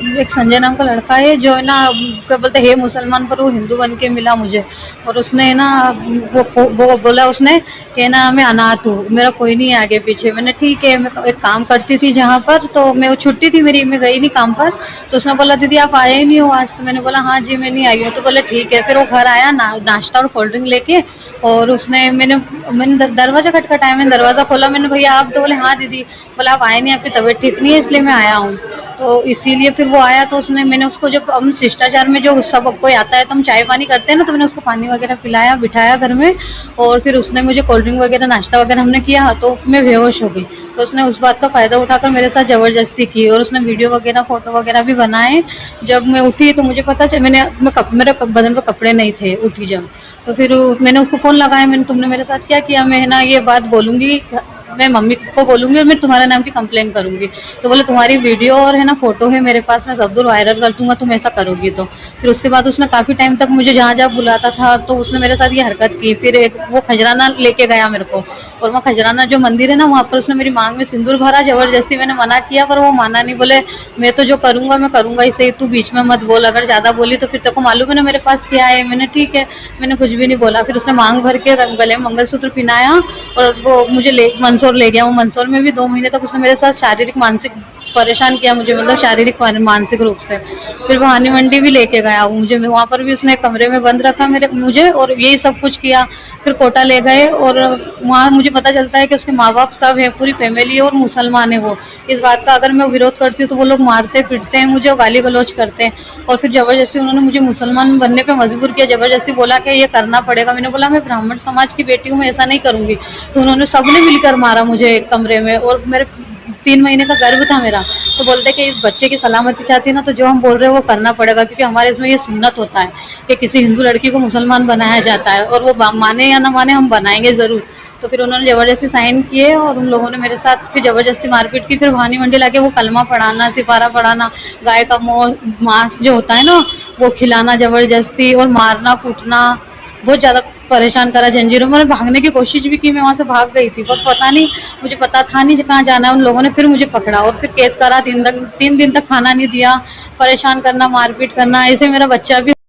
एक संजय नाम का लड़का है जो है ना, क्या बोलते हैं, मुसलमान पर वो हिंदू बन के मिला मुझे। और उसने ना वो बोला उसने कि ना मैं अनाथ हूँ, मेरा कोई नहीं है आगे पीछे। मैंने ठीक है, मैं एक काम करती थी जहाँ पर, तो मैं छुट्टी थी मेरी, मैं गई नहीं काम पर। तो उसने बोला दीदी आप आए ही नहीं हो आज। तो मैंने बोला हाँ जी मैं नहीं आई हूँ। तो बोले ठीक है। फिर वो घर आया नाश्ता और कोल्ड ड्रिंक लेके, और उसने मैंने दरवाजा खटखटाया, मैंने दरवाजा खोला, मैंने भैया आप? तो बोले हाँ दीदी। बोला आप आए नहीं, आपकी तबीयत ठीक नहीं है इसलिए मैं आया हूँ। तो इसीलिए फिर वो आया, तो मैंने उसको, जब हम शिष्टाचार में जो सब कोई आता है तो हम चाय पानी करते हैं ना, तो मैंने उसको पानी वगैरह पिलाया, बिठाया घर में। और फिर उसने मुझे कोल्ड ड्रिंक वगैरह नाश्ता वगैरह हमने किया, तो मैं बेहोश हो गई। तो उसने उस बात का फ़ायदा उठाकर मेरे साथ ज़बरदस्ती की, और उसने वीडियो वगैरह फ़ोटो वगैरह भी बनाए। जब मैं उठी तो मुझे पता चला, मेरे बदन पे कपड़े नहीं थे उठी जब। तो फिर मैंने उसको फ़ोन लगाया, मैंने तुमने मेरे साथ क्या किया, मैं है ना ये बात बोलूँगी, मैं मम्मी को बोलूँगी और मैं तुम्हारे नाम की कंप्लेन करूँगी। तो बोले तुम्हारी वीडियो और है ना फ़ोटो है मेरे पास, मैं सब दूर वायरल कर दूँगा तुम ऐसा करोगी तो। फिर उसके बाद उसने काफ़ी टाइम तक मुझे जहाँ-जहाँ बुलाता था तो उसने मेरे साथ ये हरकत की। फिर एक वो खजराना लेके गया मेरे को, और वहाँ खजराना जो मंदिर है ना, वहाँ पर उसने मेरी माँग में सिंदूर भरा ज़बरदस्ती। मैंने मना किया पर वो माना नहीं, बोले मैं तो जो करूँगा मैं करूँगा ही सही, तू बीच में मत बोल, अगर ज़्यादा बोली तो फिर तेरे को मालूम है ना मेरे पास क्या है। मैंने ठीक है, मैंने कुछ भी नहीं बोला। फिर उसने माँग भर के गले में मंगलसूत्र पहनाया, और वो मुझे मंदसौर ले गया। वो मंदसौर में भी 2 महीने तक उसने मेरे साथ शारीरिक मानसिक परेशान किया मुझे, मतलब शारीरिक मानसिक रूप से। फिर भवानी मंडी भी लेके गया वो मुझे, वहाँ पर भी उसने कमरे में बंद रखा मुझे, और यही सब कुछ किया। फिर कोटा ले गए, और वहाँ मुझे पता चलता है कि उसके माँ बाप सब है, पूरी फैमिली है, और मुसलमान है वो। इस बात का अगर मैं विरोध करती हूँ तो वो लोग मारते पीटते हैं मुझे और गाली गलौज करते हैं। और फिर ज़बरदस्ती उन्होंने मुझे मुसलमान बनने पे मजबूर किया, ज़बरदस्ती बोला कि ये करना पड़ेगा। मैंने बोला मैं ब्राह्मण समाज की बेटी हूँ, मैं ऐसा नहीं करूँगी। तो उन्होंने सबने मिलकर मारा मुझे एक कमरे में, और मेरे 3 महीने का गर्भ था मेरा। तो बोलते कि इस बच्चे की सलामती चाहती है ना, तो जो हम बोल रहे हैं वो करना पड़ेगा, क्योंकि हमारे इसमें ये सुन्नत होता है कि किसी हिंदू लड़की को मुसलमान बनाया जाता है, और वो माने या ना माने हम बनाएंगे ज़रूर। तो फिर उन्होंने ज़बरदस्ती साइन किए, और उन लोगों ने मेरे साथ फिर ज़बरदस्ती मारपीट की। फिर भवानी मंडी लाके वो कलमा पढ़ाना, सिपारा पढ़ाना, गाय का मांस जो होता है ना वो खिलाना ज़बरदस्ती, और मारना कूटना, बहुत ज़्यादा परेशान करा। जंजीरों में भागने की कोशिश भी की, मैं वहाँ से भाग गई थी, पर पता नहीं, मुझे पता था नहीं कहाँ जाना है। उन लोगों ने फिर मुझे पकड़ा और फिर कैद करा, 3 दिन तक खाना नहीं दिया, परेशान करना, मारपीट करना। ऐसे मेरा बच्चा भी